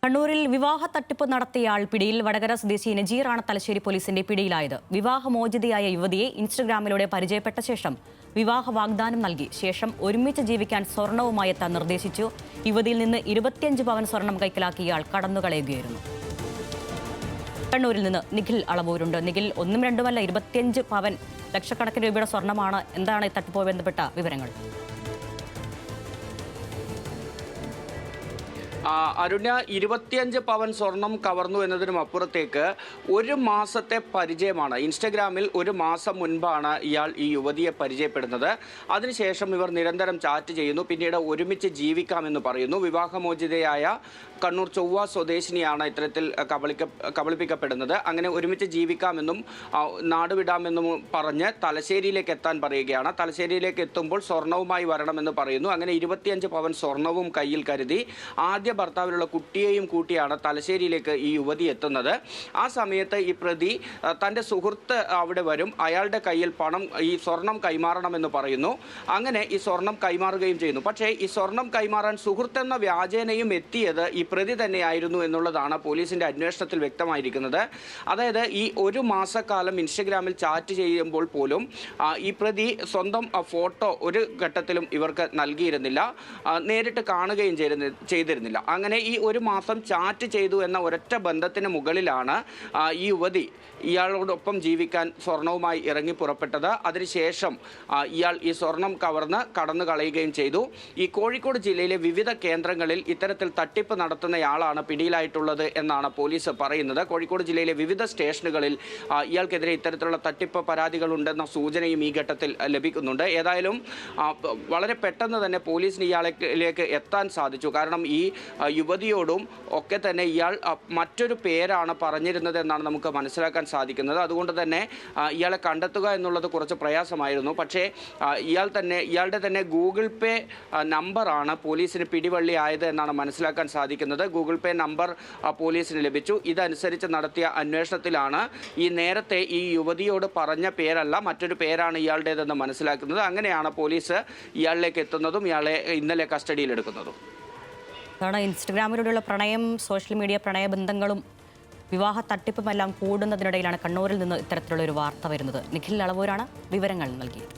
കണ്ണൂരിൽ വിവാഹ തട്ടിപ്പ് നടത്തിയയാൾ പിടിയിൽ. വടകര സ്വദേശി നജീറാണ് തലശ്ശേരി പോലീസിന്റെ പിടിയിലായത്. വിവാഹമോചിതയായ യുവതിയെ ഇൻസ്റ്റഗ്രാമിലൂടെ പരിചയപ്പെട്ട ശേഷം വിവാഹ വാഗ്ദാനം നൽകി. ശേഷം ഒരുമിച്ച് ജീവിക്കാൻ സ്വർണവുമായി എത്താൻ നിർദ്ദേശിച്ചു. യുവതിയിൽ നിന്ന് 25 പവൻ സ്വർണം കൈക്കലാക്കിയ ഇയാൾ കടന്നുകളയുകയായിരുന്നു. കണ്ണൂരിൽ നിന്ന് നിഖിൽ അളവൂരുണ്ട്. നിഖിൽ, ഒന്നും രണ്ടുമല്ല 25 പവൻ, ലക്ഷക്കണക്കിന് രൂപയുടെ സ്വർണമാണ്. എന്താണ് ഈ തട്ടിപ്പുമായി ബന്ധപ്പെട്ട വിവരങ്ങൾ? അരുണ, 25 പവൻ സ്വർണം കവർന്നു എന്നതിനും അപ്പുറത്തേക്ക് ഒരു മാസത്തെ പരിചയമാണ്. ഇൻസ്റ്റഗ്രാമിൽ ഒരു മാസം മുൻപാണ് ഇയാൾ ഈ യുവതിയെ പരിചയപ്പെടുന്നത്. അതിനുശേഷം ഇവർ നിരന്തരം ചാറ്റ് ചെയ്യുന്നു. പിന്നീട് ഒരുമിച്ച് ജീവിക്കാമെന്ന് പറയുന്നു. വിവാഹമോചിതയായ കണ്ണൂർ ചൊവ്വ സ്വദേശിനിയാണ് ഇത്തരത്തിൽ കബളിപ്പിക്കപ്പെടുന്നത്. അങ്ങനെ ഒരുമിച്ച് ജീവിക്കാമെന്നും നാടുവിടാമെന്നും പറഞ്ഞ് തലശ്ശേരിയിലേക്ക് എത്താൻ പറയുകയാണ്. തലശ്ശേരിയിലേക്ക് എത്തുമ്പോൾ സ്വർണവുമായി വരണമെന്ന് പറയുന്നു. അങ്ങനെ 25 പവൻ സ്വർണവും കയ്യിൽ കരുതി ആദ്യ ഭർത്താവിലുള്ള കുട്ടിയെയും കൂട്ടിയാണ് തലശ്ശേരിയിലേക്ക് ഈ യുവതി എത്തുന്നത്. ആ സമയത്ത് ഈ പ്രതി തൻ്റെ സുഹൃത്ത് അവിടെ വരും. അയാളുടെ കയ്യിൽ ഈ സ്വർണം കൈമാറണമെന്ന് പറയുന്നു. അങ്ങനെ ഈ സ്വർണം കൈമാറുകയും ചെയ്യുന്നു. പക്ഷേ ഈ സ്വർണം കൈമാറാൻ സുഹൃത്തെന്ന വ്യാജേനയും എത്തിയത് ഈ പ്രതി തന്നെയായിരുന്നു എന്നുള്ളതാണ് പോലീസിൻ്റെ അന്വേഷണത്തിൽ വ്യക്തമായിരിക്കുന്നത്. അതായത് ഈ ഒരു മാസക്കാലം ഇൻസ്റ്റഗ്രാമിൽ ചാറ്റ് ചെയ്യുമ്പോൾ പോലും ഈ പ്രതി സ്വന്തം ഫോട്ടോ ഒരു ഘട്ടത്തിലും ഇവർക്ക് നൽകിയിരുന്നില്ല, നേരിട്ട് കാണുകയും ചെയ്തിരുന്നില്ല. അങ്ങനെ ഈ ഒരു മാസം ചാറ്റ് ചെയ്തു എന്ന ഒരൊറ്റ ബന്ധത്തിന് മുകളിലാണ് ഈ യുവതി ഇയാളോടൊപ്പം ജീവിക്കാൻ സ്വർണവുമായി ഇറങ്ങി പുറപ്പെട്ടത്. അതിനുശേഷം ഇയാൾ ഈ സ്വർണം കവർന്ന് കടന്നു കളയുകയും ചെയ്തു. ഈ കോഴിക്കോട് ജില്ലയിലെ വിവിധ കേന്ദ്രങ്ങളിൽ ഇത്തരത്തിൽ തട്ടിപ്പ് നടത്തുന്നയാളാണ് പിടിയിലായിട്ടുള്ളത് എന്നാണ് പോലീസ് പറയുന്നത്. കോഴിക്കോട് ജില്ലയിലെ വിവിധ സ്റ്റേഷനുകളിൽ ഇയാൾക്കെതിരെ ഇത്തരത്തിലുള്ള തട്ടിപ്പ് പരാതികളുണ്ടെന്ന സൂചനയും ഈ ഘട്ടത്തിൽ ലഭിക്കുന്നുണ്ട്. ഏതായാലും വളരെ പെട്ടെന്ന് തന്നെ പോലീസിന് ഇയാളിലേക്ക് എത്താൻ സാധിച്ചു. കാരണം ഈ യുവതിയോടും ഒക്കെ തന്നെ ഇയാൾ മറ്റൊരു പേരാണ് പറഞ്ഞിരുന്നത് എന്നാണ് നമുക്ക് മനസ്സിലാക്കാൻ സാധിക്കുന്നത്. അതുകൊണ്ട് തന്നെ ഇയാളെ കണ്ടെത്തുക എന്നുള്ളത് കുറച്ച് പ്രയാസമായിരുന്നു. പക്ഷേ ഇയാളുടെ തന്നെ ഗൂഗിൾ പേ നമ്പറാണ് പോലീസിന് പിടിവള്ളി ആയത് എന്നാണ് മനസ്സിലാക്കാൻ സാധിക്കുന്നത്. ഗൂഗിൾ പേ നമ്പർ പോലീസിന് ലഭിച്ചു. ഇതനുസരിച്ച് നടത്തിയ അന്വേഷണത്തിലാണ് നേരത്തെ ഈ യുവതിയോട് പറഞ്ഞ പേരല്ല, മറ്റൊരു പേരാണ് ഇയാളുടേതെന്ന് മനസ്സിലാക്കുന്നത്. അങ്ങനെയാണ് പോലീസ് ഇയാളിലേക്ക് എത്തുന്നതും ഇയാളെ ഇന്നലെ കസ്റ്റഡിയിലെടുക്കുന്നതും. ഇൻസ്റ്റഗ്രാമിലൂടെയുള്ള പ്രണയം, സോഷ്യൽ മീഡിയ പ്രണയബന്ധങ്ങളും വിവാഹ തട്ടിപ്പുമെല്ലാം കൂടുന്നതിനിടയിലാണ് കണ്ണൂരിൽ നിന്ന് ഇത്തരത്തിലുള്ള ഒരു വാർത്ത വരുന്നത്. നിഖിൽ അളവൂരാണ് വിവരങ്ങൾ നൽകിയത്.